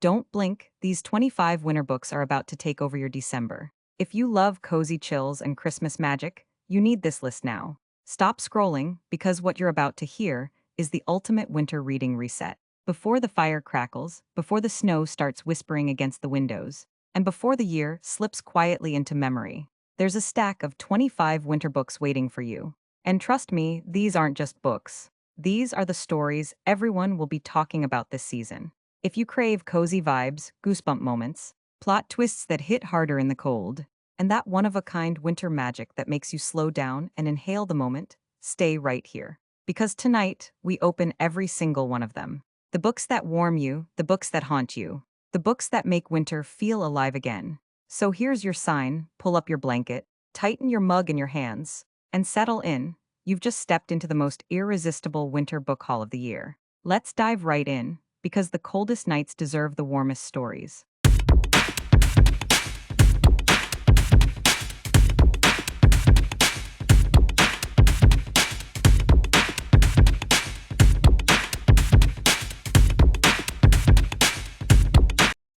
Don't blink, these 25 winter books are about to take over your December. If you love cozy chills and Christmas magic, you need this list now. Stop scrolling, because what you're about to hear is the ultimate winter reading reset. Before the fire crackles, before the snow starts whispering against the windows, and before the year slips quietly into memory, there's a stack of 25 winter books waiting for you. And trust me, these aren't just books. These are the stories everyone will be talking about this season. If you crave cozy vibes, goosebump moments, plot twists that hit harder in the cold, and that one-of-a-kind winter magic that makes you slow down and inhale the moment, stay right here. Because tonight, we open every single one of them. The books that warm you, the books that haunt you, the books that make winter feel alive again. So here's your sign: pull up your blanket, tighten your mug in your hands, and settle in. You've just stepped into the most irresistible winter book haul of the year. Let's dive right in, because the coldest nights deserve the warmest stories.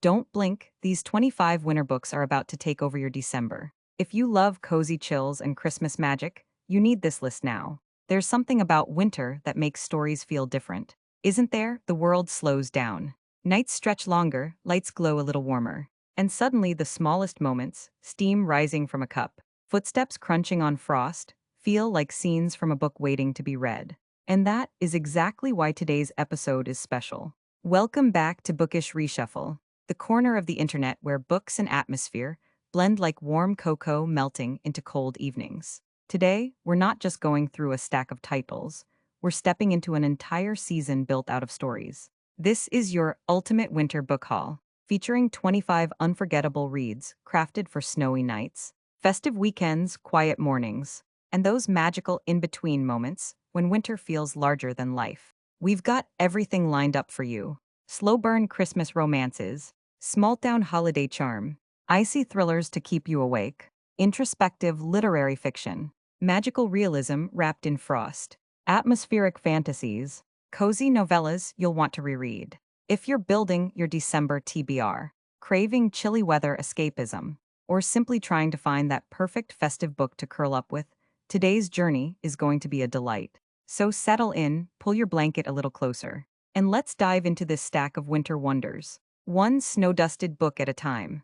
Don't blink, these 25 winter books are about to take over your December. If you love cozy chills and Christmas magic, you need this list now. There's something about winter that makes stories feel different. Isn't there? The world slows down. Nights stretch longer, lights glow a little warmer. And suddenly the smallest moments, steam rising from a cup, footsteps crunching on frost, feel like scenes from a book waiting to be read. And that is exactly why today's episode is special. Welcome back to Bookish Reshuffle, the corner of the internet where books and atmosphere blend like warm cocoa melting into cold evenings. Today, we're not just going through a stack of titles, we're stepping into an entire season built out of stories. This is your ultimate winter book haul, featuring 25 unforgettable reads crafted for snowy nights, festive weekends, quiet mornings, and those magical in-between moments when winter feels larger than life. We've got everything lined up for you: slow burn Christmas romances, smalt down holiday charm, icy thrillers to keep you awake, introspective literary fiction, magical realism wrapped in frost, atmospheric fantasies, cozy novellas you'll want to reread. If you're building your December TBR, craving chilly weather escapism, or simply trying to find that perfect festive book to curl up with, today's journey is going to be a delight. So settle in, pull your blanket a little closer, and let's dive into this stack of winter wonders, one snow-dusted book at a time.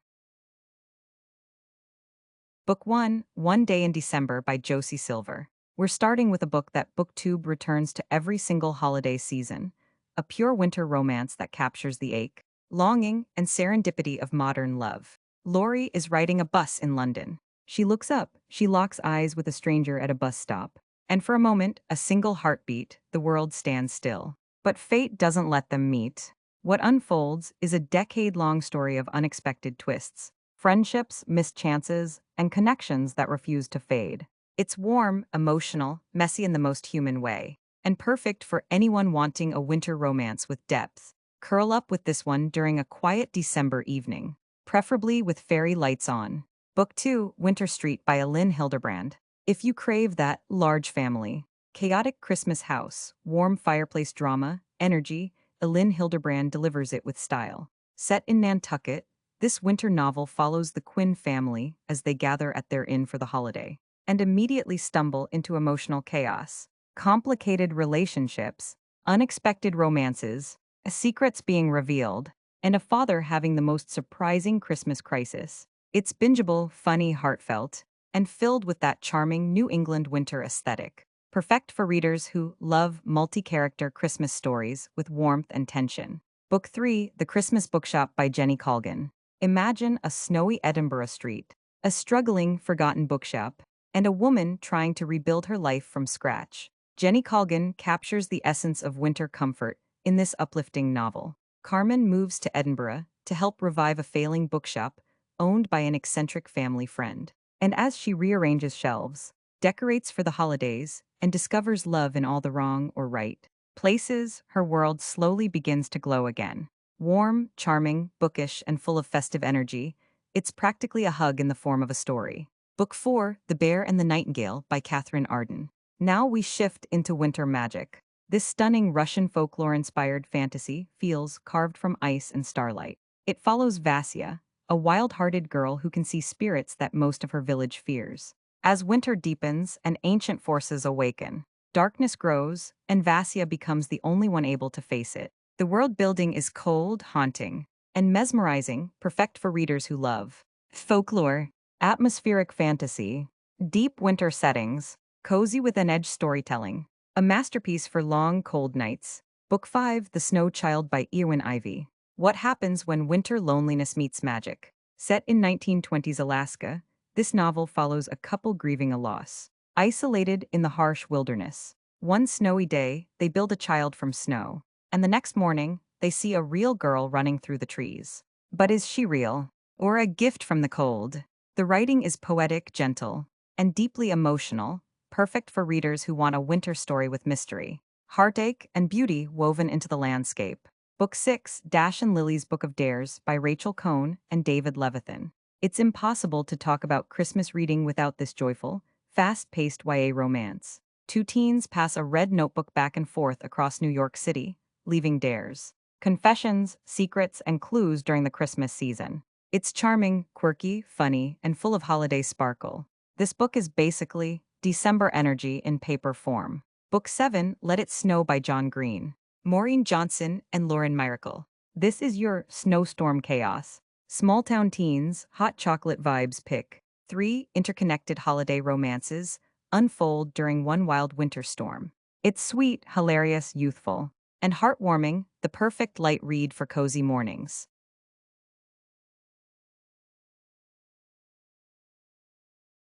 Book 1, One Day in December by Josie Silver. We're starting with a book that BookTube returns to every single holiday season, a pure winter romance that captures the ache, longing, and serendipity of modern love. Laurie is riding a bus in London. She looks up, she locks eyes with a stranger at a bus stop, and for a moment, a single heartbeat, the world stands still. But fate doesn't let them meet. What unfolds is a decade-long story of unexpected twists, friendships, missed chances, and connections that refuse to fade. It's warm, emotional, messy in the most human way, and perfect for anyone wanting a winter romance with depth. Curl up with this one during a quiet December evening, preferably with fairy lights on. Book 2, Winter Street by Elin Hilderbrand. If you crave that large family, chaotic Christmas house, warm fireplace drama, energy, Elin Hilderbrand delivers it with style. Set in Nantucket, this winter novel follows the Quinn family as they gather at their inn for the holiday, and immediately stumble into emotional chaos, complicated relationships, unexpected romances, secrets being revealed, and a father having the most surprising Christmas crisis. It's bingeable, funny, heartfelt, and filled with that charming New England winter aesthetic, perfect for readers who love multi-character Christmas stories with warmth and tension. Book 3, The Christmas Bookshop by Jenny Colgan. Imagine a snowy Edinburgh street, a struggling, forgotten bookshop, and a woman trying to rebuild her life from scratch. Jenny Colgan captures the essence of winter comfort in this uplifting novel. Carmen moves to Edinburgh to help revive a failing bookshop owned by an eccentric family friend. And as she rearranges shelves, decorates for the holidays, and discovers love in all the wrong or right places, her world slowly begins to glow again. Warm, charming, bookish, and full of festive energy, it's practically a hug in the form of a story. Book 4, The Bear and the Nightingale by Katherine Arden. Now we shift into winter magic. This stunning Russian folklore-inspired fantasy feels carved from ice and starlight. It follows Vassia, a wild-hearted girl who can see spirits that most of her village fears. As winter deepens and ancient forces awaken, darkness grows, and Vassia becomes the only one able to face it. The world building is cold, haunting, and mesmerizing, perfect for readers who love folklore, atmospheric fantasy, deep winter settings, cozy with an edge storytelling. A masterpiece for long, cold nights. Book 5, The Snow Child by Eowyn Ivey. What happens when winter loneliness meets magic? Set in 1920s Alaska, this novel follows a couple grieving a loss. Isolated in the harsh wilderness. One snowy day, they build a child from snow. And the next morning, they see a real girl running through the trees. But is she real? Or a gift from the cold? The writing is poetic, gentle, and deeply emotional, perfect for readers who want a winter story with mystery, heartache, and beauty woven into the landscape. Book 6, Dash and Lily's Book of Dares by Rachel Cohn and David Levithan. It's impossible to talk about Christmas reading without this joyful, fast-paced YA romance. Two teens pass a red notebook back and forth across New York City, leaving dares, confessions, secrets, and clues during the Christmas season. It's charming, quirky, funny, and full of holiday sparkle. This book is basically December energy in paper form. Book 7, Let It Snow by John Green. Maureen Johnson and Lauren Miracle. This is your snowstorm chaos. Small-town teens, hot chocolate vibes pick. 3 interconnected holiday romances unfold during one wild winter storm. It's sweet, hilarious, youthful, and heartwarming, the perfect light read for cozy mornings.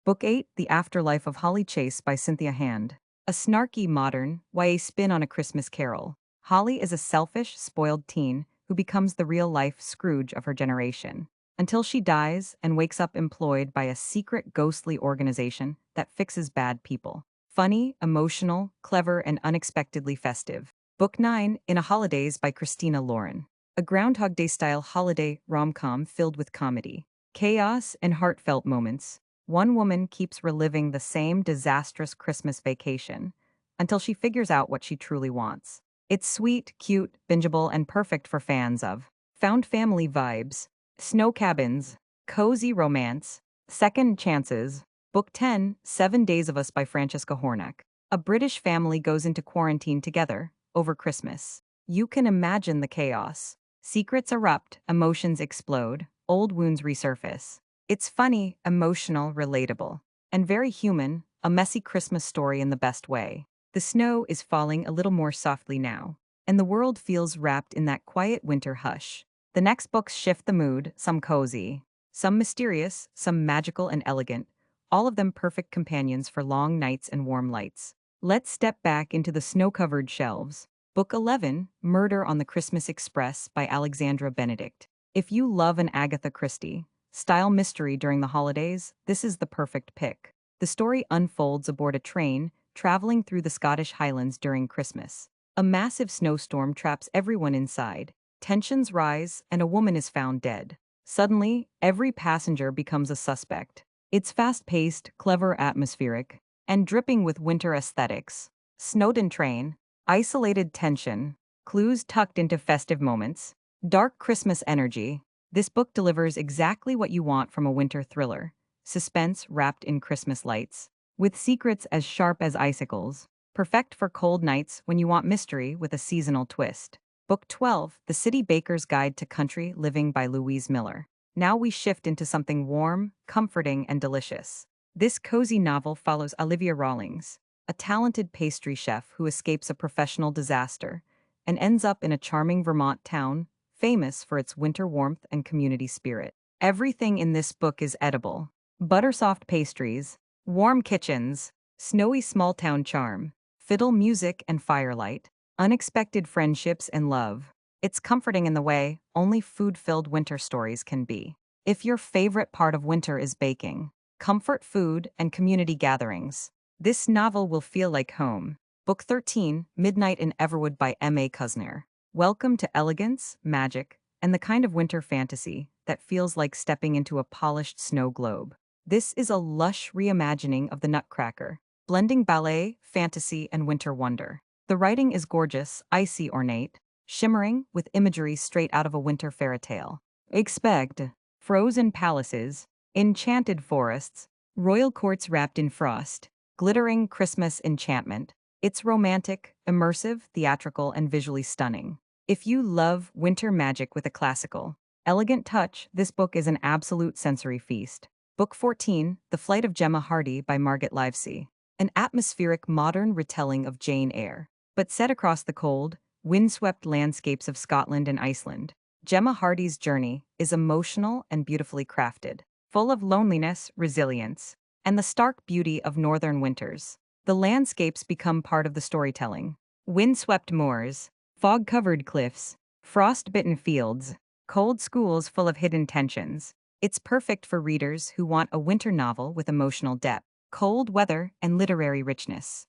Book 8, The Afterlife of Holly Chase by Cynthia Hand. A snarky, modern, YA spin on A Christmas Carol. Holly is a selfish, spoiled teen who becomes the real-life Scrooge of her generation, until she dies and wakes up employed by a secret ghostly organization that fixes bad people. Funny, emotional, clever, and unexpectedly festive. Book 9, In a Holidays by Christina Lauren. A Groundhog Day-style holiday rom-com filled with comedy, chaos, and heartfelt moments. One woman keeps reliving the same disastrous Christmas vacation until she figures out what she truly wants. It's sweet, cute, bingeable, and perfect for fans of found family vibes, snow cabins, cozy romance, second chances. Book 10, 7 Days of Us by Francesca Hornack. A British family goes into quarantine together over Christmas. You can imagine the chaos. Secrets erupt, emotions explode, old wounds resurface. It's funny, emotional, relatable, and very human, a messy Christmas story in the best way. The snow is falling a little more softly now, and the world feels wrapped in that quiet winter hush. The next books shift the mood, some cozy, some mysterious, some magical and elegant, all of them perfect companions for long nights and warm lights. Let's step back into the snow-covered shelves. Book 11, Murder on the Christmas Express by Alexandra Benedict. If you love an Agatha Christie style mystery during the holidays, this is the perfect pick. The story unfolds aboard a train traveling through the Scottish Highlands during Christmas. A massive snowstorm traps everyone inside. Tensions rise, and a woman is found dead. Suddenly, every passenger becomes a suspect. It's fast-paced, clever, atmospheric, and dripping with winter aesthetics. Snowden train, isolated tension, clues tucked into festive moments, dark Christmas energy. This book delivers exactly what you want from a winter thriller. Suspense wrapped in Christmas lights, with secrets as sharp as icicles. Perfect for cold nights when you want mystery with a seasonal twist. Book 12, The City Baker's Guide to Country Living by Louise Miller. Now we shift into something warm, comforting, and delicious. This cozy novel follows Olivia Rawlings, a talented pastry chef who escapes a professional disaster and ends up in a charming Vermont town famous for its winter warmth and community spirit. Everything in this book is edible. Buttersoft pastries, warm kitchens, snowy small-town charm, fiddle music and firelight, unexpected friendships and love. It's comforting in the way only food-filled winter stories can be. If your favorite part of winter is baking, comfort food, and community gatherings, this novel will feel like home. Book 13, Midnight in Everwood by M.A. Kuzniar. Welcome to elegance, magic, and the kind of winter fantasy that feels like stepping into a polished snow globe. This is a lush reimagining of the Nutcracker, blending ballet, fantasy, and winter wonder. The writing is gorgeous, icy ornate, shimmering with imagery straight out of a winter fairy tale. Expect frozen palaces, enchanted forests, royal courts wrapped in frost, glittering Christmas enchantment. It's romantic, immersive, theatrical, and visually stunning. If you love winter magic with a classical, elegant touch, this book is an absolute sensory feast. Book 14, The Flight of Gemma Hardy by Margot Livesey. An atmospheric modern retelling of Jane Eyre, but set across the cold, windswept landscapes of Scotland and Iceland. Gemma Hardy's journey is emotional and beautifully crafted, full of loneliness, resilience, and the stark beauty of northern winters. The landscapes become part of the storytelling. Windswept moors, fog-covered cliffs, frost-bitten fields, cold schools full of hidden tensions. It's perfect for readers who want a winter novel with emotional depth, cold weather, and literary richness.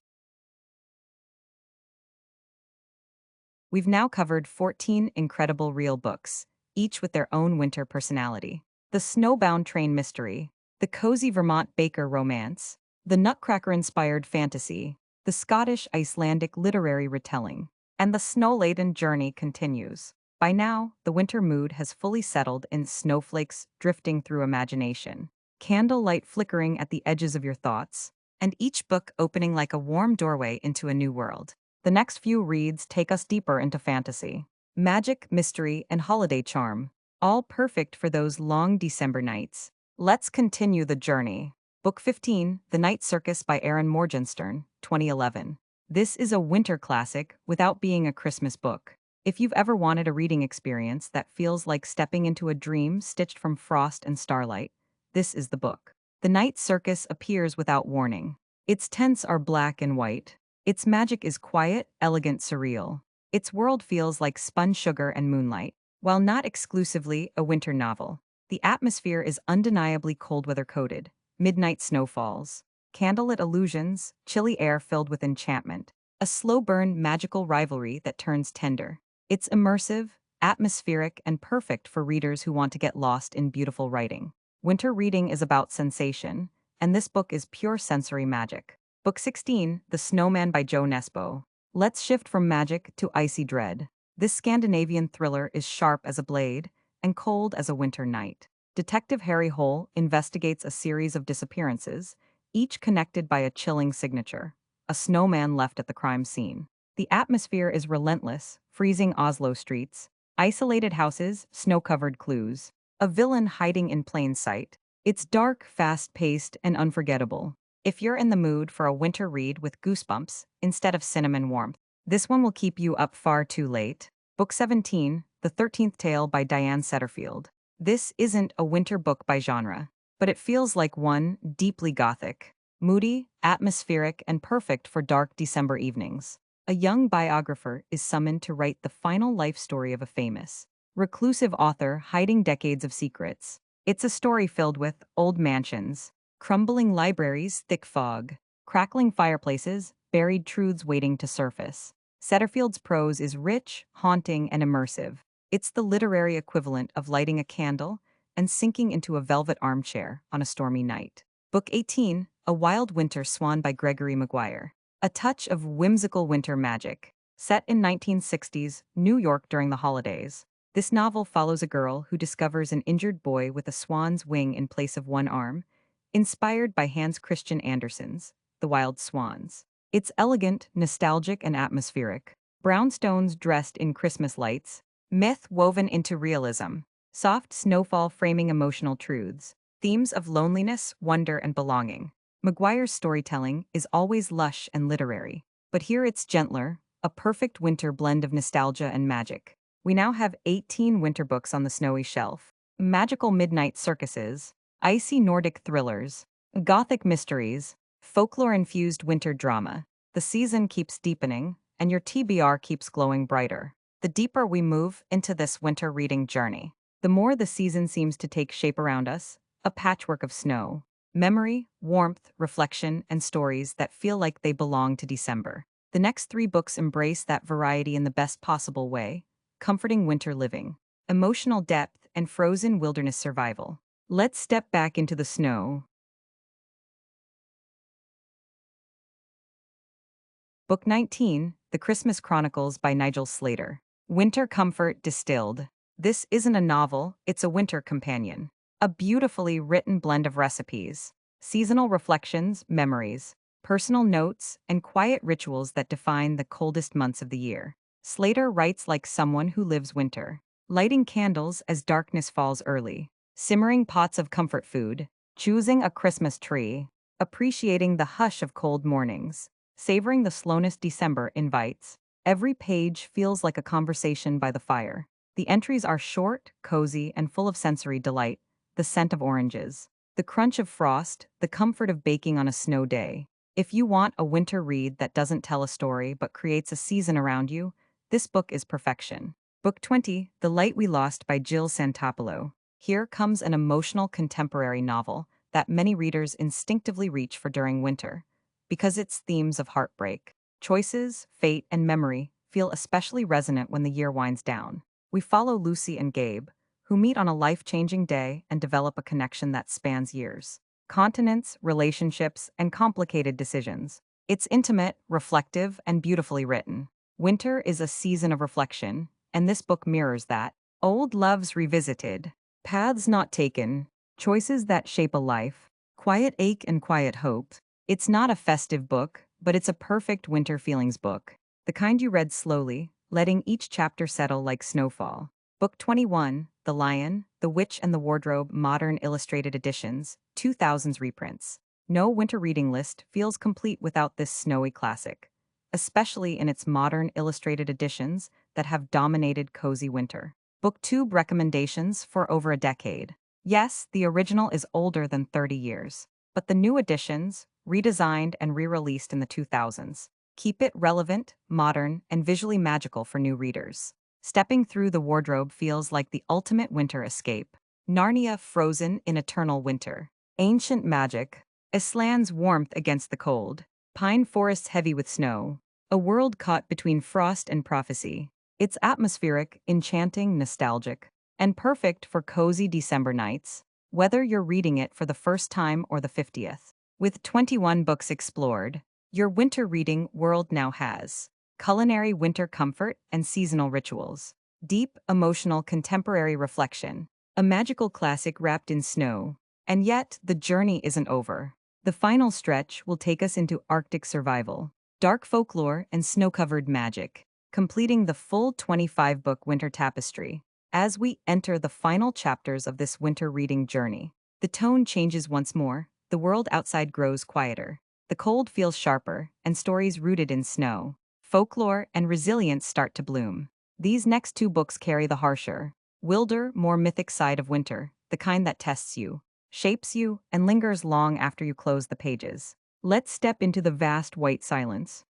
We've now covered 14 incredible real books, each with their own winter personality. The Snowbound Train Mystery, the cozy Vermont Baker Romance, the Nutcracker-inspired fantasy, the Scottish Icelandic literary retelling, and the snow-laden journey continues. By now, the winter mood has fully settled in snowflakes drifting through imagination, candlelight flickering at the edges of your thoughts, and each book opening like a warm doorway into a new world. The next few reads take us deeper into fantasy, magic, mystery, and holiday charm, all perfect for those long December nights. Let's continue the journey. Book 15, The Night Circus by Erin Morgenstern, 2011. This is a winter classic without being a Christmas book. If you've ever wanted a reading experience that feels like stepping into a dream stitched from frost and starlight, this is the book. The Night Circus appears without warning. Its tents are black and white. Its magic is quiet, elegant, surreal. Its world feels like spun sugar and moonlight. While not exclusively a winter novel, the atmosphere is undeniably cold weather-coded. Midnight snowfalls, candlelit illusions, chilly air filled with enchantment, a slow-burn magical rivalry that turns tender. It's immersive, atmospheric, and perfect for readers who want to get lost in beautiful writing. Winter reading is about sensation, and this book is pure sensory magic. Book 16, The Snowman by Jo Nesbø. Let's shift from magic to icy dread. This Scandinavian thriller is sharp as a blade and cold as a winter night. Detective Harry Hole investigates a series of disappearances, each connected by a chilling signature: a snowman left at the crime scene. The atmosphere is relentless, freezing Oslo streets, isolated houses, snow-covered clues, a villain hiding in plain sight. It's dark, fast-paced, and unforgettable. If you're in the mood for a winter read with goosebumps instead of cinnamon warmth, this one will keep you up far too late. Book 17, The 13th Tale by Diane Setterfield. This isn't a winter book by genre, but it feels like one, deeply gothic, moody, atmospheric, and perfect for dark December evenings. A young biographer is summoned to write the final life story of a famous, reclusive author hiding decades of secrets. It's a story filled with old mansions, crumbling libraries, thick fog, crackling fireplaces, buried truths waiting to surface. Setterfield's prose is rich, haunting, and immersive. It's the literary equivalent of lighting a candle and sinking into a velvet armchair on a stormy night. Book 18, A Wild Winter Swan by Gregory Maguire. A touch of whimsical winter magic. Set in 1960s New York during the holidays, this novel follows a girl who discovers an injured boy with a swan's wing in place of one arm, inspired by Hans Christian Andersen's The Wild Swans. It's elegant, nostalgic, and atmospheric. Brownstones dressed in Christmas lights, myth woven into realism, soft snowfall framing emotional truths, themes of loneliness, wonder, and belonging. Maguire's storytelling is always lush and literary, but here it's gentler, a perfect winter blend of nostalgia and magic. We now have 18 winter books on the snowy shelf. Magical midnight circuses, icy Nordic thrillers, gothic mysteries, folklore-infused winter drama. The season keeps deepening, and your TBR keeps glowing brighter. The deeper we move into this winter reading journey, the more the season seems to take shape around us, a patchwork of snow, memory, warmth, reflection, and stories that feel like they belong to December. The next 3 books embrace that variety in the best possible way: comforting winter living, emotional depth, and frozen wilderness survival. Let's step back into the snow. Book 19, The Christmas Chronicles by Nigel Slater. Winter comfort distilled. This isn't a novel, it's a winter companion. A beautifully written blend of recipes, seasonal reflections, memories, personal notes, and quiet rituals that define the coldest months of the year. Slater writes like someone who lives winter, lighting candles as darkness falls early, simmering pots of comfort food, choosing a Christmas tree, appreciating the hush of cold mornings, savoring the slowness December invites. Every page feels like a conversation by the fire. The entries are short, cozy, and full of sensory delight, the scent of oranges, the crunch of frost, the comfort of baking on a snow day. If you want a winter read that doesn't tell a story but creates a season around you, this book is perfection. Book 20, The Light We Lost by Jill Santopolo. Here comes an emotional contemporary novel that many readers instinctively reach for during winter, because its themes of heartbreak, choices, fate, and memory feel especially resonant when the year winds down. We follow Lucy and Gabe, who meet on a life-changing day and develop a connection that spans years, continents, relationships, and complicated decisions. It's intimate, reflective, and beautifully written. Winter is a season of reflection, and this book mirrors that. Old loves revisited, paths not taken, choices that shape a life, quiet ache and quiet hope. It's not a festive book, but it's a perfect winter feelings book. The kind you read slowly, letting each chapter settle like snowfall. Book 21, The Lion, The Witch and the Wardrobe Modern Illustrated Editions, 2000s reprints. No winter reading list feels complete without this snowy classic, especially in its modern illustrated editions that have dominated cozy winter. Booktube recommendations for over a decade. Yes, the original is older than 30 years, but the new editions, redesigned and re-released in the 2000s, keep it relevant, modern, and visually magical for new readers. Stepping through the wardrobe feels like the ultimate winter escape. Narnia frozen in eternal winter. Ancient magic. Island's warmth against the cold. Pine forests heavy with snow. A world caught between frost and prophecy. It's atmospheric, enchanting, nostalgic, and perfect for cozy December nights, whether you're reading it for the first time or the 50th. With 21 books explored, your winter reading world now has culinary winter comfort and seasonal rituals, deep, emotional contemporary reflection, a magical classic wrapped in snow. And yet, the journey isn't over. The final stretch will take us into Arctic survival, dark folklore, and snow-covered magic, completing the full 25-book winter tapestry. As we enter the final chapters of this winter reading journey, the tone changes once more, the world outside grows quieter, the cold feels sharper, and stories rooted in snow, folklore, and resilience start to bloom. These next two books carry the harsher, wilder, more mythic side of winter, the kind that tests you, shapes you, and lingers long after you close the pages. Let's step into the vast white silence.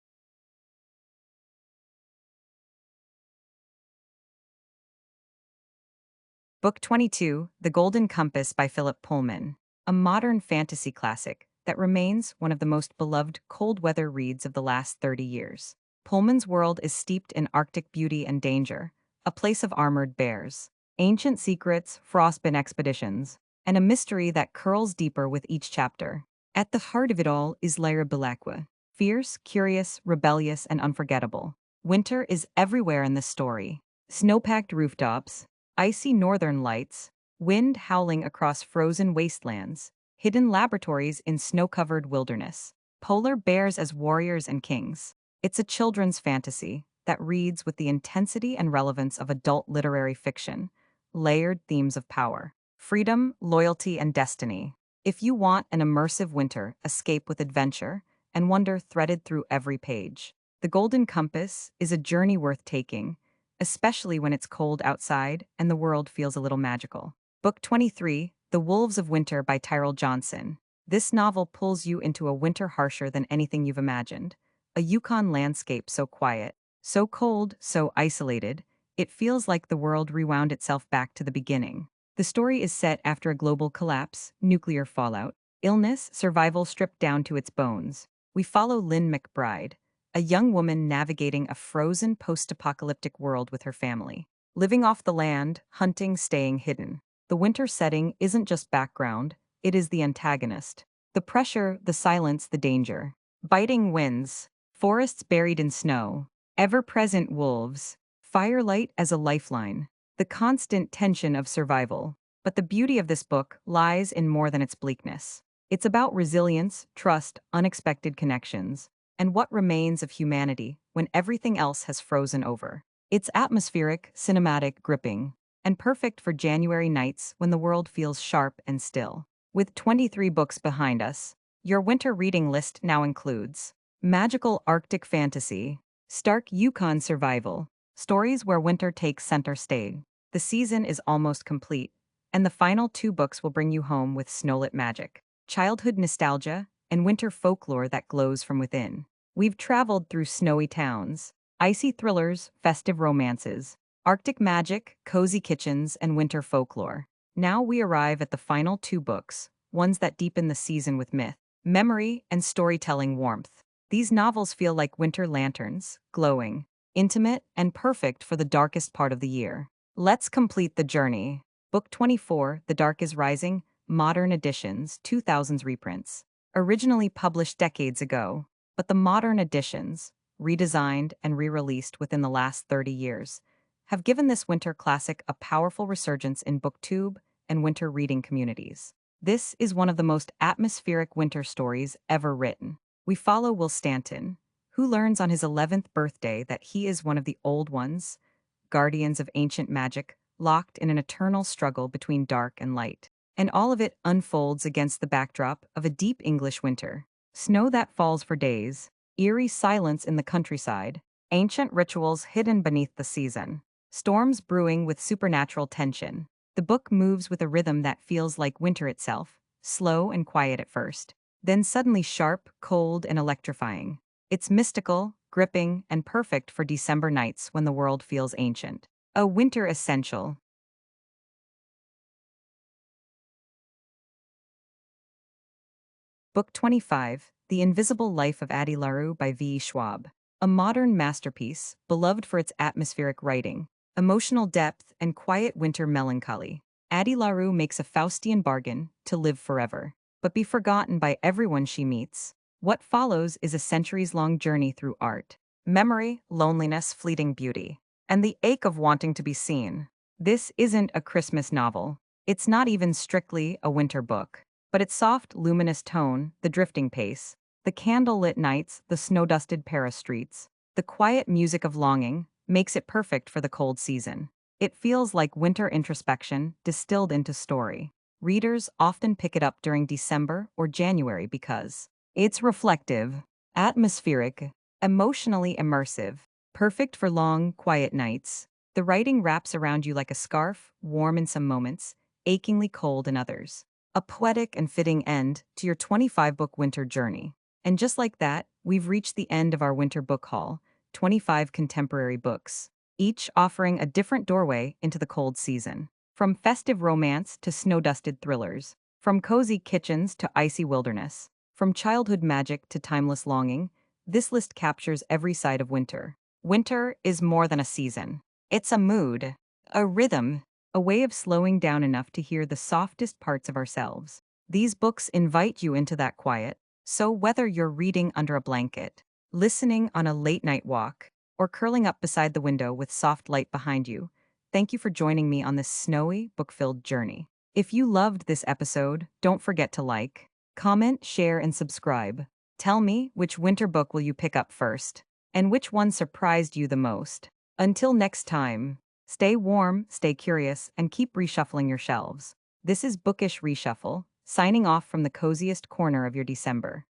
Book 22, The Golden Compass by Philip Pullman, a modern fantasy classic that remains one of the most beloved cold-weather reads of the last 30 years. Pullman's world is steeped in Arctic beauty and danger, a place of armored bears, ancient secrets, frostbitten expeditions, and a mystery that curls deeper with each chapter. At the heart of it all is Lyra Belacqua, fierce, curious, rebellious, and unforgettable. Winter is everywhere in this story. Snow-packed rooftops, icy northern lights, wind howling across frozen wastelands, hidden laboratories in snow-covered wilderness, polar bears as warriors and kings. It's a children's fantasy that reads with the intensity and relevance of adult literary fiction, layered themes of power, freedom, loyalty, and destiny. If you want an immersive winter escape with adventure and wonder threaded through every page, The Golden Compass is a journey worth taking, especially when it's cold outside and the world feels a little magical. Book 23, The Wolves of Winter by Tyrell Johnson. This novel pulls you into a winter harsher than anything you've imagined. A Yukon landscape so quiet, so cold, so isolated, it feels like the world rewound itself back to the beginning. The story is set after a global collapse, nuclear fallout, illness, survival stripped down to its bones. We follow Lynn McBride, a young woman navigating a frozen post-apocalyptic world with her family, living off the land, hunting, staying hidden. The winter setting isn't just background, it is the antagonist. The pressure, the silence, the danger. Biting winds, forests buried in snow, ever-present wolves, firelight as a lifeline. the constant tension of survival. But the beauty of this book lies in more than its bleakness. It's about resilience, trust, unexpected connections, and what remains of humanity when everything else has frozen over. It's atmospheric, cinematic, gripping, and perfect for January nights when the world feels sharp and still. With 23 books behind us, your winter reading list now includes magical Arctic fantasy, stark Yukon survival, stories where winter takes center stage. The season is almost complete, and the final 2 books will bring you home with snowlit magic, childhood nostalgia, and winter folklore that glows from within. We've traveled through snowy towns, icy thrillers, festive romances, Arctic magic, cozy kitchens, and winter folklore. Now we arrive at the final 2 books, ones that deepen the season with myth, memory, and storytelling warmth. These novels feel like winter lanterns, glowing, intimate, and perfect for the darkest part of the year. Let's complete the journey. Book 24, The Dark is Rising, Modern Editions, 2000s reprints. Originally published decades ago, but the modern editions, redesigned and re-released within the last 30 years, have given this winter classic a powerful resurgence in booktube and winter reading communities. This is one of the most atmospheric winter stories ever written. We follow Will Stanton, who learns on his 11th birthday that he is one of the Old Ones, guardians of ancient magic, locked in an eternal struggle between dark and light. And all of it unfolds against the backdrop of a deep English winter. Snow that falls for days, eerie silence in the countryside, ancient rituals hidden beneath the season, storms brewing with supernatural tension. The book moves with a rhythm that feels like winter itself, slow and quiet at first, then suddenly sharp, cold, and electrifying. It's mystical, gripping, and perfect for December nights when the world feels ancient. A winter essential. Book 25, The Invisible Life of Addie LaRue by V. Schwab. A modern masterpiece, beloved for its atmospheric writing, emotional depth, and quiet winter melancholy. Addie LaRue makes a Faustian bargain to live forever, but be forgotten by everyone she meets. What follows is a centuries-long journey through art, memory, loneliness, fleeting beauty, and the ache of wanting to be seen. This isn't a Christmas novel. It's not even strictly a winter book. But its soft, luminous tone, the drifting pace, the candle-lit nights, the snow-dusted Paris streets, the quiet music of longing, makes it perfect for the cold season. It feels like winter introspection distilled into story. Readers often pick it up during December or January because it's reflective, atmospheric, emotionally immersive, perfect for long, quiet nights. The writing wraps around you like a scarf, warm in some moments, achingly cold in others. A poetic and fitting end to your 25-book winter journey. And just like that, we've reached the end of our winter book haul, 25 contemporary books, each offering a different doorway into the cold season. From festive romance to snow-dusted thrillers, from cozy kitchens to icy wilderness, from childhood magic to timeless longing, this list captures every side of winter. Winter is more than a season. It's a mood, a rhythm, a way of slowing down enough to hear the softest parts of ourselves. These books invite you into that quiet, so whether you're reading under a blanket, listening on a late-night walk, or curling up beside the window with soft light behind you, thank you for joining me on this snowy, book-filled journey. If you loved this episode, don't forget to like, comment, share, and subscribe. Tell me, which winter book will you pick up first? And which one surprised you the most? Until next time. Stay warm, stay curious, and keep reshuffling your shelves. This is Bookish Reshuffle, signing off from the coziest corner of your December.